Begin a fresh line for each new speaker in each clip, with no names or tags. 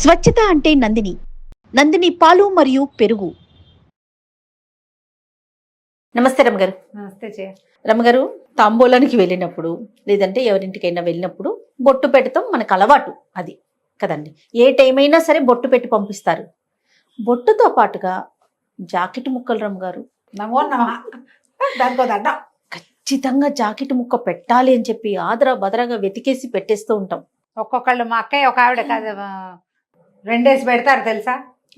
స్వచ్ఛత అంటే నందిని. నందిని పాలు మరియు పెరుగు. నమస్తే రమ్మగారు.
నమస్తే జయ.
రమ్మగారు, తాంబూలానికి వెళ్ళినప్పుడు లేదంటే ఎవరింటికైనా వెళ్ళినప్పుడు బొట్టు పెడతాం, మనకు అలవాటు అది కదండి. ఏ టైం అయినా సరే బొట్టు పెట్టి పంపిస్తారు. బొట్టుతో పాటుగా జాకెట్ ముక్కలు రమ్మగారు.
నమో నమ. దానికో దండ.
ఖచ్చితంగా జాకెట్ ముక్క పెట్టాలి అని చెప్పి ఆదరా బదరాగా వెతికేసి పెట్టేస్తూ ఉంటాం.
ఒక్కొక్కళ్ళు మా అక్కయ్య ఒక ఆవిడ కాదు 2 డేస్ పెడతారు తెలుసా.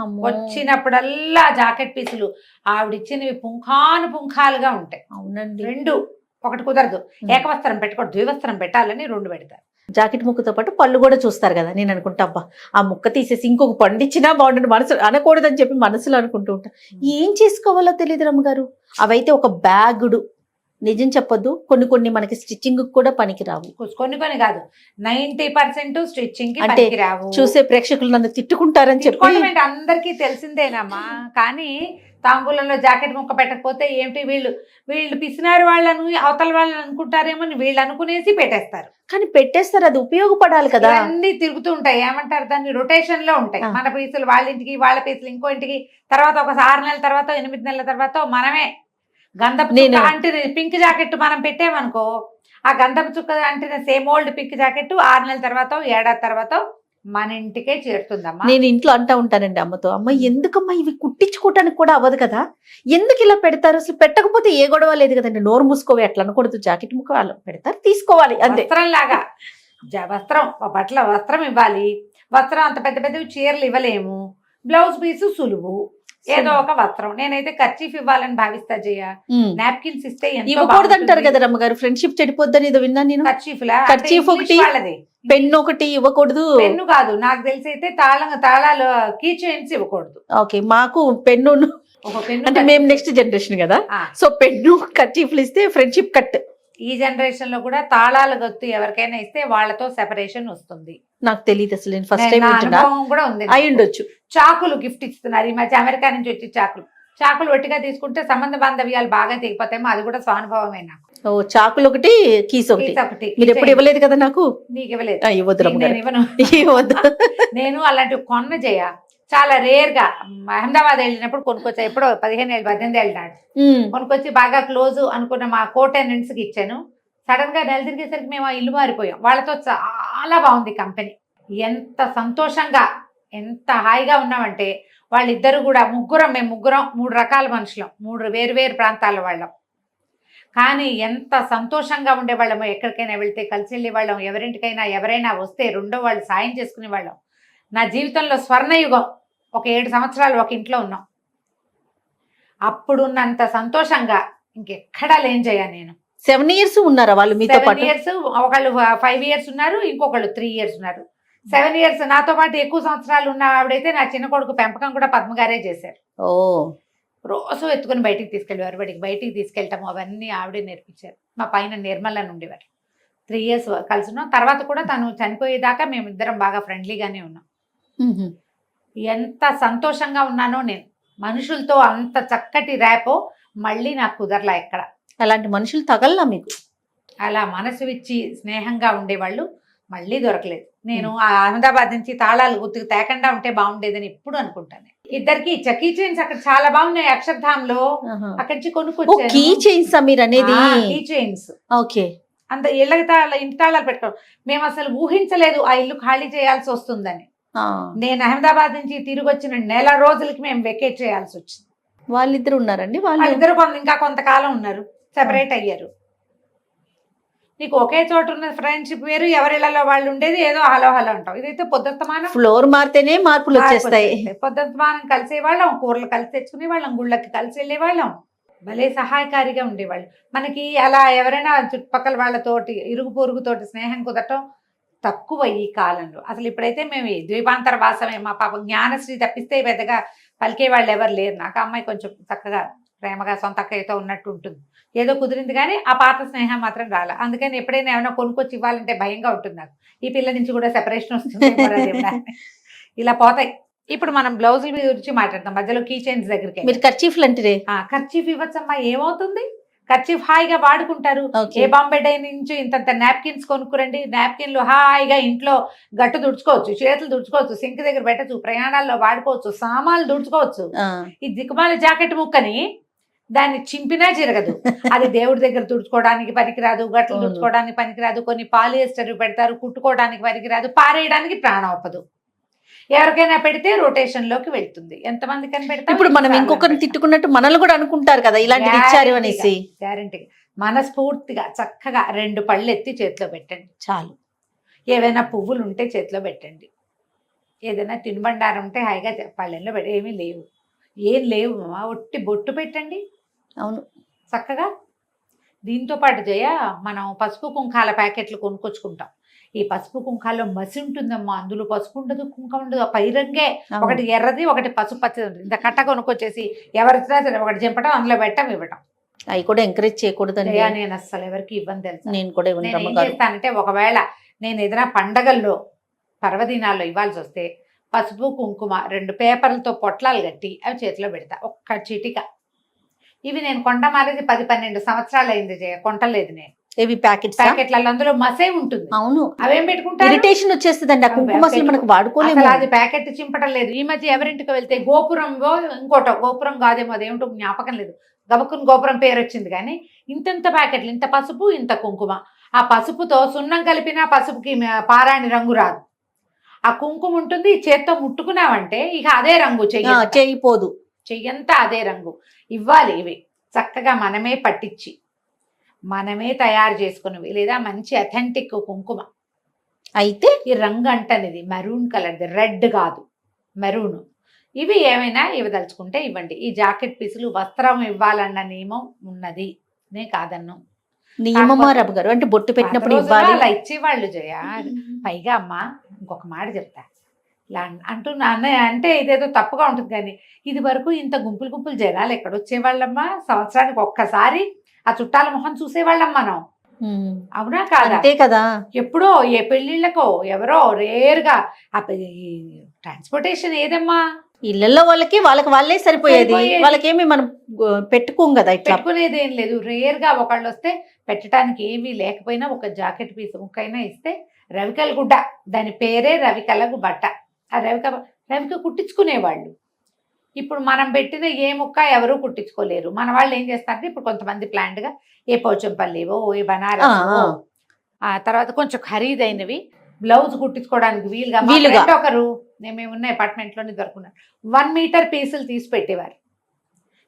అమ్మో.
వచ్చినప్పుడల్లా జాకెట్ పీసులు ఆవిడిచ్చినవి పుంఖాలుగా ఉంటాయి.
అవునండి.
2 ఒకటి కుదరదు. ఏకవస్త్రం పెట్టకూడదు, ద్వివస్త్రం పెట్టాలని 2 పెడతారు.
జాకెట్ ముక్కతో పాటు పళ్ళు కూడా చూస్తారు కదా. నేను అనుకుంటా, అబ్బా ఆ ముక్క తీసేసి ఇంకొక పండిచ్చినా బాగుండదు, మనసు అనకూడదని చెప్పి మనసులో అనుకుంటూ ఉంటా. ఏం చేసుకోవాలో తెలియదు రమ్మగారు. అవైతే ఒక బ్యాగుడు, నిజం చెప్పొద్దు, కొన్ని మనకి స్టిచ్చింగ్ కూడా పనికి రావు.
కొన్ని కాదు, 90% స్టిచ్చింగ్ కి
అంటే
పనికి రావు.
చూసే ప్రేక్షకులు నన్ను తిట్టుకుంటారని చెప్పి
అందరికీ తెలిసిందేనమ్మా. కానీ తాంబూలంలో జాకెట్ ముక్క పెట్టకపోతే ఏమిటి, వీళ్ళు పిసినారు వాళ్ళను అవతల వాళ్ళని అనుకుంటారేమో వీళ్ళు అనుకునేసి పెట్టేస్తారు.
కానీ పెట్టేస్తారు, అది ఉపయోగపడాలి కదా.
అన్ని తిరుగుతూ ఉంటాయి, ఏమంటారు దాన్ని, రొటేషన్ లో ఉంటాయి. మన పీసులు వాళ్ళ ఇంటికి, వాళ్ళ పీసులు ఇంకో ఇంటికి, తర్వాత ఒక 6 నెలల తర్వాత 8 నెలల తర్వాత మనమే గంధపు చుక్క అంటిన పింక్ జాకెట్ మనం పెట్టామనుకో, ఆ గంధపు చుక్క అంటిన సేమ్ ఓల్డ్ పింక్ జాకెట్ 6 నెలల తర్వాత, ఏడాది తర్వాత మన ఇంటికే చేరుతుందమ్మా.
నేను ఇంట్లో అంటా ఉంటానండి అమ్మతో, అమ్మ ఎందుకమ్మా ఇవి కుట్టించుకోవటానికి కూడా అవ్వదు కదా, ఎందుకు ఇలా పెడతారు, అసలు పెట్టకపోతే ఏ గొడవ లేదు కదండి, నోరు మూసుకోవి, అట్లా అనకూడదు, జాకెట్ ముక్క వాళ్ళు పెడతారు తీసుకోవాలి అంతే.
వస్త్రం లాగా వస్త్రం ఇవ్వాలి. వస్త్రం అంత పెద్ద పెద్దవి చీరలు ఇవ్వలేము, బ్లౌజ్ పీసు సులువు, ఏదో ఒక వస్త్రం. నేనైతే కర్చీఫ్ ఇవ్వాలని భావిస్తా జయ. నాప్కిన్స్ ఇస్తే
ఇవ్వకూడదు అంటారు కదా రమ్మగారు, ఫ్రెండ్షిప్ చెడిపోద్దని ఏదో విన్నాను నేను. కర్చీఫ్ ఒకటి, పెన్ను ఒకటి ఇవ్వకూడదు.
పెన్ను కాదు, నాకు తెలిసి అయితే తాళాలు కీ చైన్స్ ఇవ్వకూడదు.
ఓకే, మాకు పెన్ను అంటే మేము నెక్స్ట్ జనరేషన్ కదా, సో పెన్ను కర్చీఫ్లు ఇస్తే ఫ్రెండ్షిప్ కట్.
ఈ జనరేషన్ లో కూడా తాళాలు గొత్తు ఎవరికైనా ఇస్తే వాళ్ళతో సెపరేషన్ వస్తుంది.
నాకు తెలియదు అసలు, నేను ఫస్ట్ టైం
కూడా ఉంది.
అయి ఉండొచ్చు.
చాకులు గిఫ్ట్ ఇస్తున్నారు ఈ మధ్య, అమెరికా నుంచి వచ్చి చాకులు ఒట్టిగా తీసుకుంటే సంబంధ బాంధవ్యాలు బాగా తెగిపోతాయేమో, అది కూడా స్వానుభవమే నాకు.
ఓ చాకులు ఒకటి, కీస్ ఒకటి. మీరు ఎప్పుడు ఇవ్వలేదు కదా నాకు.
నీకు ఇవ్వలేదు.
ఇవ్వద్దు.
నేను అలాంటివి కొన్న చేయ చాలా రేర్ గా అహ్మదాబాద్ వెళ్ళినప్పుడు కొనుక్కొచ్చా. ఎప్పుడో 15 ఏళ్ళు 18 ఏళ్ళు నాడు కొనుక్కొచ్చి బాగా క్లోజ్ అనుకున్న మా కోటెనెంట్స్ కి ఇచ్చాను. సడన్ గా నెల తిరిగేసరికి మేము ఆ ఇల్లు మారిపోయాం. వాళ్ళతో చాలా బాగుంది కంపెనీ. ఎంత సంతోషంగా ఎంత హాయిగా ఉన్నామంటే, వాళ్ళిద్దరు కూడా మేము ముగ్గురం 3 రకాల మనుషులం, 3 వేరు ప్రాంతాల వాళ్ళం. కానీ ఎంత సంతోషంగా ఉండేవాళ్ళము. ఎక్కడికైనా వెళ్తే కలిసి వెళ్ళేవాళ్ళం, ఎవరింటికైనా ఎవరైనా వస్తే రెండో వాళ్ళు సాయం చేసుకునేవాళ్ళం. నా జీవితంలో స్వర్ణయుగం. ఒక 7 సంవత్సరాలు ఒక ఇంట్లో ఉన్నాం. అప్పుడున్నంత సంతోషంగా ఇంకెక్కడా లేం చేయ. నేను
7 years ఉన్నారా వాళ్ళు మీతో పాటు?
7 years, ఒకళ్ళు 5 years ఉన్నారు, ఇంకొకళ్ళు 3 years ఉన్నారు. 7 years నాతో పాటు ఎక్కువ సంవత్సరాలు ఉన్న ఆవిడైతే నా చిన్న కొడుకు పెంపకం కూడా పద్మగారే చేశారు.
ఓ,
రోజు ఎత్తుకుని బయటికి తీసుకెళ్ళేవారు. బయటికి తీసుకెళ్ళటం అవన్నీ ఆవిడే నేర్పించారు. మా పైన నిర్మలని ఉండేవారు. 3 years కలిసి ఉన్నాం. తర్వాత కూడా తను చనిపోయేదాకా మేమిద్దరం బాగా ఫ్రెండ్లీగానే ఉన్నాం. ఎంత సంతోషంగా ఉన్నానో నేను. మనుషులతో అంత చక్కటి ర్యాపో మళ్ళీ నాకు కుదరలా ఎక్కడ.
అలాంటి మనుషులు తగలలా మీకు? అలా
మనసు ఇచ్చి స్నేహంగా ఉండేవాళ్ళు మళ్ళీ దొరకలేదు. నేను ఆ అహ్మదాబాద్ నుంచి తాళాలు గుర్తుకు తేకుండా ఉంటే బాగుండేదని ఎప్పుడు అనుకుంటాను. ఇద్దరికి కీ చైన్స్ అక్కడ చాలా బాగున్నాయి. అక్షర్ధాంలో అక్కడి నుంచి కొనుక్కొచ్చాను.
కీ చైన్స్ మీరు అనేది?
Key chains.
ఓకే.
అంత ఇంటి తాళాలు పెట్టుకోవడం మేము అసలు ఊహించలేదు ఆ ఇల్లు ఖాళీ చేయాల్సి వస్తుందని. నేను అహ్మదాబాద్ నుంచి తిరిగి వచ్చిన నెల రోజులకి మేము వెకేట్ చేయాల్సి వచ్చింది.
వాళ్ళిద్దరు ఉన్నారండి?
వాళ్ళిద్దరు ఇంకా కొంతకాలం ఉన్నారు, సెపరేట్ అయ్యారు. నీకు ఒకే చోట ఉన్న ఫ్రెండ్షిప్ వేరు, ఎవరిళ్లలో వాళ్ళు ఉండేది ఏదో హలో ఉంటాం. ఇదైతే పొద్దుస్తమానం
ఫ్లోర్ మారితేనే మార్పులు వచ్చేస్తాయి.
పొద్దుస్తమానం కలిసేవాళ్ళం, కూరలు కలిసి తెచ్చుకునే వాళ్ళం, గుళ్ళకి కలిసి వెళ్ళేవాళ్ళం. భలే సహాయకారిగా ఉండేవాళ్ళు మనకి. అలా ఎవరైనా చుట్టుపక్కల వాళ్ళతోటి ఇరుగు పొరుగుతోటి స్నేహం కుదరటం తక్కువ ఈ కాలంలో. అసలు ఇప్పుడైతే మేము ద్వీపాంతర వాసమే. మా పాప జ్ఞానశ్రీ తప్పిస్తే పెద్దగా పలికే వాళ్ళు ఎవరు లేరు. నాకు అమ్మాయి కొంచెం చక్కగా ప్రేమగా సొంత అక్కయ్యతో ఉన్నట్టు ఉంటుంది. ఏదో కుదిరింది కానీ ఆ పాత స్నేహం మాత్రం రాలే. అందుకని ఎప్పుడైనా ఏమైనా కొనుక్కొచ్చి ఇవ్వాలంటే భయంగా ఉంటుంది నాకు. ఈ పిల్ల నుంచి కూడా సెపరేషన్ వస్తుంది. ఇలా పోతాయి. ఇప్పుడు మనం బ్లౌజుల గురించి మాట్లాడతాం. మధ్యలో కీ చైన్స్ దగ్గరికి.
మీరు కర్చీఫ్లు అంటే
కర్చీఫ్ ఇవ్వచ్చమ్మా, ఏమవుతుంది? కర్చీఫ్ హాయిగా వాడుకుంటారు.
Okay.
ఏ బాంబే డై నుంచి ఇంతంత నాప్కిన్స్ కొనుక్కురండి, నాప్కిన్లు హాయిగా ఇంట్లో గట్టు తుడుచుకోవచ్చు, చేతులు తుడుచుకోవచ్చు, సింక్ దగ్గర పెట్టచ్చు, ప్రయాణాల్లో వాడుకోవచ్చు, సామాన్లు తుడుచుకోవచ్చు. ఈ దిక్కుమాల జాకెట్ ముక్కని దాన్ని చింపినా జరగదు. అది దేవుడి దగ్గర తుడుచుకోవడానికి పనికిరాదు, గట్లు
అవును.
తుడుచుకోవడానికి పనికిరాదు, కొన్ని పాలియస్టర్ పెడతారు, కుట్టుకోవడానికి పనికిరాదు, పారేయడానికి ప్రాణం అవ్వదు. ఎవరికైనా పెడితే రొటేషన్ లోకి వెళ్తుంది. ఎంతమంది కని పెడతాం.
ఇప్పుడు మనం ఇంకొకరిని తిట్టుకున్నట్టు మనల్ని కూడా అనుకుంటారు కదా ఇలాంటిది ఇచ్చారు అనేసి.
గ్యారంటీగా మనస్ఫూర్తిగా చక్కగా 2 పళ్ళు ఎత్తి చేతిలో పెట్టండి
చాలు.
ఏవైనా పువ్వులు ఉంటే చేతిలో పెట్టండి, ఏదైనా తినుబండారం ఉంటే హాయిగా పళ్ళెంలో పెట్టి, ఏమీ లేవు, ఏం లేవు మామ, ఒట్టి బొట్టు పెట్టండి
అవును.
చక్కగా. దీంతో పాటు జయ మనం పసుపు కుంకాల ప్యాకెట్లు కొనుక్కొచ్చుకుంటాం. ఈ పసుపు కుంకాల్లో మసి ఉంటుందమ్మా, అందులో పసుపు ఉండదు, కుంకం ఉండదు, ఆ పైరంగే ఒకటి ఎర్రది ఒకటి పసుపు పచ్చది ఉంటుంది. ఇంత కట్ట కొనుక్కొచ్చేసి ఎవరిచ్చినా సరే ఒకటి చింపడం, అందులో పెట్టడం, ఇవ్వడం.
అవి కూడా ఎంకరేజ్ చేయకూడదండి.
నేను అస్సలు ఎవరికి ఇవ్వని తెలుసు.
నేను కూడా ఇవ్వను
నేను ఏం
రమ్మగారు.
చేస్తానంటే ఒకవేళ నేను ఏదైనా పండగల్లో పర్వదినాల్లో ఇవ్వాల్సి వస్తే పసుపు కుంకుమ 2 పేపర్లతో పొట్లాలు కట్టి అవి చేతిలో పెడతా, ఒక్క చిటిక. ఇవి నేను కొండ మారేది 10-12 సంవత్సరాలు అయింది జయ, కొంటలేదు నేను.
ఏవి ప్యాకెట్స్?
ప్యాకెట్లలో అందులో మసే ఉంటుంది.
అవును.
అవేం పెట్టుకుంటారు,
ఇరిటేషన్ వచ్చేస్తుందండి ఆ కుంకుమ, అసలు మనకు వాడుకోలేము.
అసలు అది ప్యాకెట్ చింపడం లేదు. ఈ మధ్య ఎవరింటికి వెళ్తే గోపురం ఇంకోటో, గోపురం కాదేమో అదేమిటో జ్ఞాపకం లేదు, గబక్కుని గోపురం పేరు వచ్చింది, కానీ ఇంత ప్యాకెట్లు, ఇంత పసుపు ఇంత కుంకుమ. ఆ పసుపుతో సున్నం కలిపినా పసుపుకి పారాణి రంగు రాదు. ఆ కుంకుమ ఉంటుంది, చేత్తో ముట్టుకున్నావంటే ఇక అదే రంగు,
చేయిపోదు,
చెయ్యంతా అదే రంగు. ఇవ్వాలి ఇవి చక్కగా మనమే పట్టించి మనమే తయారు చేసుకున్నవి, లేదా మంచి అథెంటిక్ కుంకుమ.
అయితే
ఈ రంగు అంటనేది మెరూన్ కలర్ది, రెడ్ కాదు, మెరూన్. ఇవి ఏమైనా ఇవ్వదలుచుకుంటే ఇవ్వండి. ఈ జాకెట్ పీసులు వస్త్రం ఇవ్వాలన్న నియమం ఉన్నది, నేను కాదన్ను.
నియమమా రమ్మ గారు? అంటే బొట్టు పెట్టినప్పుడు ఇవ్వాలి,
అలా ఇచ్చేవాళ్ళు జయ. పైగా అమ్మ ఇంకొక మాట చెప్తా, ఇలా అంటున్నా అంటే ఇదేదో తప్పుగా ఉంటుంది, కానీ ఇది వరకు ఇంత గుంపులు జనాలు ఎక్కడొచ్చేవాళ్ళమ్మా? సంవత్సరానికి ఒక్కసారి ఆ చుట్టాల మొహం చూసేవాళ్ళం మనం, అవునా కాదా?
అంతే కదా.
ఎప్పుడో ఏ పెళ్లిళ్ళకో ఎవరో రేర్గా. ట్రాన్స్పోర్టేషన్ ఏదమ్మా,
ఇళ్లలో వాళ్ళకి వాళ్ళే సరిపోయేది, వాళ్ళకేమి మనం పెట్టుకోం కదా, ఇట్లా
పెట్టుకునేది ఏం లేదు. రేర్గా ఒకళ్ళు వస్తే పెట్టడానికి ఏమీ లేకపోయినా ఒక జాకెట్ పీస్ ముక్కైనా ఇస్తే, రవికల గుడ్డ, దాని పేరే రవికలకు బట్ట, ఆ రవిక కుట్టించుకునేవాళ్ళు. ఇప్పుడు మనం పెట్టిన ఏ ముక్క ఎవరూ కుట్టించుకోలేరు. మన వాళ్ళు ఏం చేస్తారంటే ఇప్పుడు కొంతమంది ప్లాంట్గా ఏ పోచంపల్లివో ఏ బనారస్, ఆ తర్వాత కొంచెం ఖరీదైనవి బ్లౌజ్ కుట్టించుకోవడానికి వీలుగా ఒకరు మేమున్న అపార్ట్మెంట్లోనే దొరుకున్నారు 1 మీటర్ పీసులు తీసి పెట్టేవారు.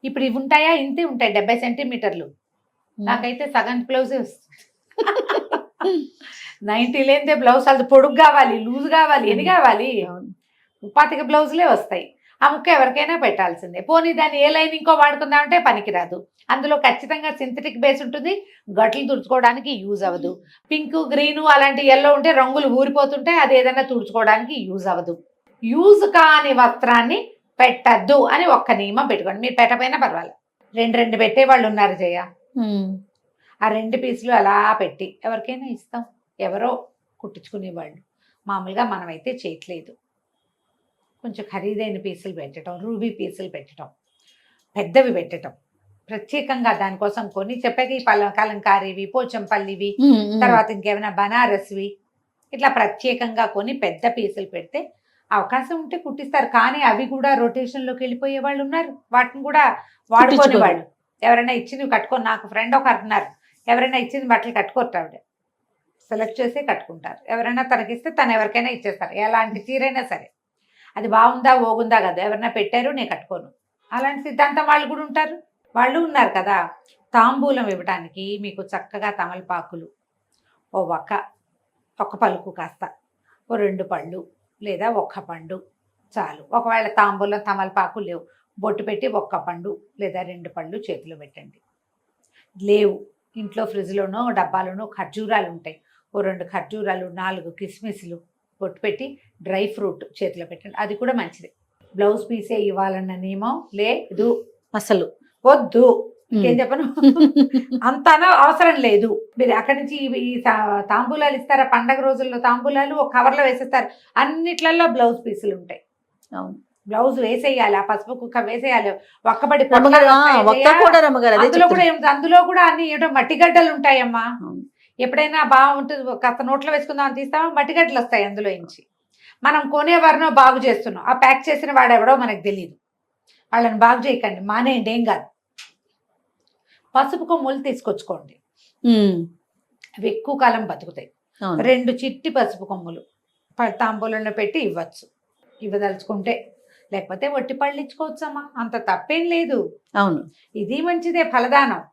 ఇప్పుడు ఇవి ఉంటాయా? ఇంతే ఉంటాయి, 70 సెంటీమీటర్లు. నాకైతే సగం బ్లౌజే వస్తుంది. 90 లేనిదే బ్లౌజ్, అది పొడుగు కావాలి, లూజ్ కావాలి, ఎన్ని కావాలి, 25 బ్లౌజులే వస్తాయి. ఆ ముక్క ఎవరికైనా పెట్టాల్సిందే. పోనీ దాన్ని ఏ లైనింగ్కో వాడుకుందామంటే పనికిరాదు. అందులో ఖచ్చితంగా సింథటిక్ బేస్ ఉంటుంది, గట్లు తుడుచుకోవడానికి యూజ్ అవ్వదు. పింక్ గ్రీను అలాంటి ఎల్లో ఉంటే రంగులు ఊరిపోతుంటాయి, అది ఏదైనా తుడుచుకోవడానికి యూజ్ అవ్వదు. యూజ్ కాని వస్త్రాన్ని పెట్టద్దు అని ఒక్క నియమం పెట్టుకోండి. మీరు పెట్టపోయినా పర్వాలేదు. 2 పెట్టేవాళ్ళు ఉన్నారు జయ. ఆ 2 పీసులు అలా పెట్టి ఎవరికైనా ఇస్తాం, ఎవరో కుట్టించుకునేవాళ్ళు. మామూలుగా మనమైతే చేయట్లేదు. కొంచెం ఖరీదైన పీసులు పెట్టడం, రూబీ పీసులు పెట్టడం, పెద్దవి పెట్టడం, ప్రత్యేకంగా దానికోసం కొన్ని చెప్పాక ఈ కలంకారీవి, పోచంపల్లివి, తర్వాత ఇంకేమైనా బనారస్వి, ఇట్లా ప్రత్యేకంగా కొన్ని పెద్ద పీసులు పెడితే అవకాశం ఉంటే కుట్టిస్తారు. కానీ అవి కూడా రొటేషన్లోకి వెళ్ళిపోయే వాళ్ళు ఉన్నారు, వాటిని కూడా వాడుకునే వాళ్ళు. ఎవరైనా ఇచ్చింది కట్టుకొని, నాకు ఫ్రెండ్ ఒక అంటున్నారు, ఎవరైనా ఇచ్చింది బట్టలు కట్టుకోరు, ఆవిడ సెలెక్ట్ చేసే కట్టుకుంటారు. ఎవరైనా తనకిస్తే తను ఎవరికైనా ఇచ్చేస్తారు, ఎలాంటి చీరైనా సరే. అది బాగుందా ఓగుందా కదా, ఎవరైనా పెట్టారు నేను కట్టుకోను, అలాంటి సిద్ధాంతం వాళ్ళు కూడా ఉంటారు, వాళ్ళు ఉన్నారు కదా. తాంబూలం ఇవ్వడానికి మీకు చక్కగా తమలపాకులు ఒక పలుకు కాస్త, 2 పళ్ళు లేదా 1 పండు చాలు. ఒకవేళ తాంబూలం తమలపాకు లేవు, బొట్టు పెట్టి 1 పండు లేదా 2 పళ్ళు చేతిలో పెట్టండి. లేవు ఇంట్లో ఫ్రిడ్జ్లోనో డబ్బాలోనో ఖర్జూరాలు ఉంటాయి, 2 ఖర్జూరాలు, 4 కిస్మిస్లు బొట్టు పెట్టి డ్రై ఫ్రూట్ చేతిలో పెట్టండి, అది కూడా మంచిది. బ్లౌజ్ పీసే ఇవ్వాలన్న నియమం లేదు, అసలు వద్దు. ఇంకేం చెప్పను, అంత అవసరం లేదు. మీరు అక్కడి నుంచి ఈ తాంబూలాలు ఇస్తారా, పండగ రోజుల్లో తాంబూలాలు ఒక కవర్లో వేసేస్తారు, అన్నిట్లలో బ్లౌజ్ పీసులు ఉంటాయి. బ్లౌజ్ వేసేయాలి, ఆ పసుపు కుక్క వేసేయాలి, ఒక్కబడి
రమ్మగారు ఒక్క కూడా రమ్మగారు అదే
అందులో కూడా
చెప్తున్నా.
అందులో కూడా అన్ని ఏటో మట్టిగడ్డలు ఉంటాయమ్మా.
అవును.
ఎప్పుడైనా బాగుంటుంది కాస్త నోట్లో వేసుకుందాం అని తీస్తామా మట్టిగడ్డలు వస్తాయి అందులో నుంచి. మనం కొనేవారినో బాగు చేస్తున్నాం, ఆ ప్యాక్ చేసిన వాడు ఎవడో మనకు తెలియదు. వాళ్ళని బాగు చేయకండి, మానేయండి, ఏం కాదు. పసుపు కొమ్ములు తీసుకొచ్చుకోండి, అవి ఎక్కువ కాలం బతుకుతాయి.
అవును.
2 చిట్టి పసుపు కొమ్ములు తాంబూలంలో పెట్టి ఇవ్వచ్చు, ఇవ్వదలుచుకుంటే. లేకపోతే ఒట్టి పళ్ళు ఇచ్చుకోవచ్చమ్మా, అంత తప్పేం లేదు.
అవును.
ఇది మంచిదే, ఫలదానం,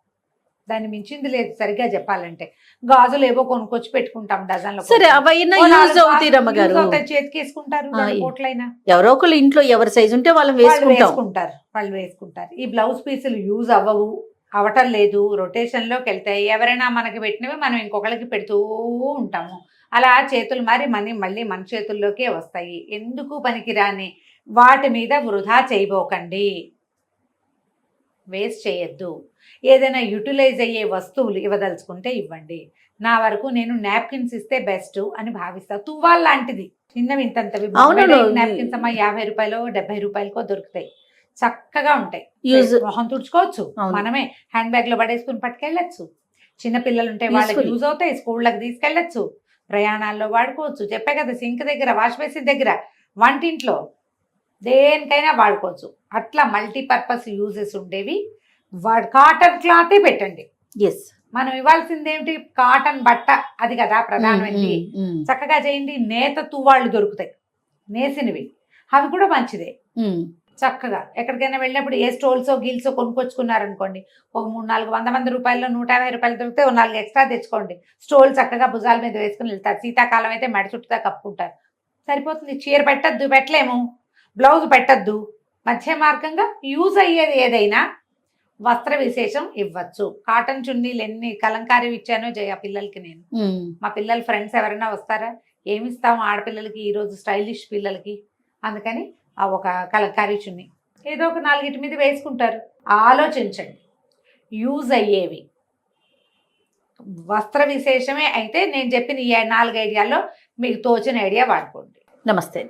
దాన్ని మించింది లేదు. సరిగ్గా చెప్పాలంటే గాజులు ఏవో కొనుక్కొచ్చి పెట్టుకుంటాం డజన్లో.
సరే అవైనా యూజ్ అవుతాయి రమ్మగారు,
చేతికి వేసుకుంటారు,
ఆ,
2 పూట్లైనా.
ఎవరో ఒకళ్ళు ఇంట్లో ఎవరి సైజు ఉంటే వాళ్ళని
వాళ్ళు వేసుకుంటారు. ఈ బ్లౌజ్ పీసులు యూజ్ అవటం లేదు, రొటేషన్లోకి వెళ్తాయి. ఎవరైనా మనకి పెట్టినవి మనం ఇంకొకరికి పెడుతూ ఉంటాము, అలా చేతులు మారి మళ్ళీ మన చేతుల్లోకే వస్తాయి. ఎందుకు పనికిరాని వాటి మీద వృధా చేయబోకండి, వేస్ట్ చేయొద్దు. ఏదైనా యూటిలైజ్ అయ్యే వస్తువులు ఇవ్వదలుచుకుంటే ఇవ్వండి. నా వరకు నేను నాప్కిన్స్ ఇస్తే బెస్ట్ అని భావిస్తా. తువ్వాల్ లాంటిది, చిన్నవి ఇంతంతవి నాప్కిన్స్ అమ్మా 50 రూపాయలు 70 రూపాయలకో దొరుకుతాయి, చక్కగా ఉంటాయి. మొహం తుడుచుకోవచ్చు, మనమే హ్యాండ్ బ్యాగ్ లో పడేసుకుని పట్టుకెళ్ళచ్చు. చిన్నపిల్లలు ఉంటే వాళ్ళకి యూజ్ అవుతాయి, స్కూళ్ళకి తీసుకెళ్ళచ్చు, ప్రయాణాల్లో వాడుకోవచ్చు. చెప్పే కదా, సింక్ దగ్గర, వాష్ బేసిన్ దగ్గర, వంటింట్లో, దేనికైనా వాడుకోవచ్చు. అట్లా మల్టీపర్పస్ యూజెస్ ఉండేవి. కాటన్ క్లాతే పెట్టండి. మనం ఇవ్వాల్సింది ఏమిటి, కాటన్ బట్ట, అది కదా ప్రధానమైనది. చక్కగా చేయండి. నేత తువ్వాళ్ళు దొరుకుతాయి, నేసినవి, అవి కూడా మంచిదే. చక్కగా ఎక్కడికైనా వెళ్ళినప్పుడు ఏ స్టోల్సో గీల్సో కొనుక్కొచ్చుకున్నారనుకోండి, ఒక 300-400 రూపాయల్లో 150 రూపాయలు దొరికితే 4 ఎక్స్ట్రా తెచ్చుకోండి. స్టోల్ చక్కగా భుజాల మీద వేసుకుని వెళ్తారు. శీతాకాలం అయితే మెడ చుట్టూతా కప్పుకుంటారు, సరిపోతుంది. చీర పెట్టలేము, బ్లౌజ్ పెట్టద్దు, మధ్య మార్గంగా యూజ్ అయ్యేది ఏదైనా వస్త్ర విశేషం ఇవ్వచ్చు. కాటన్ చున్నీలు ఎన్ని కలంకారీ ఇచ్చానో జయ పిల్లలకి నేను. మా పిల్లల ఫ్రెండ్స్ ఎవరైనా వస్తారా, ఏమిస్తాము ఆడపిల్లలకి ఈరోజు, స్టైలిష్ పిల్లలకి. అందుకని ఆ ఒక కలంకారీ చున్నీ ఏదో ఒక 4 మీద వేసుకుంటారు. ఆలోచించండి, యూజ్ అయ్యేవి వస్త్ర విశేషమే అయితే నేను చెప్పిన ఈ 4 ఐడియాల్లో మీకు తోచిన ఐడియా వాడుకోండి.
నమస్తే.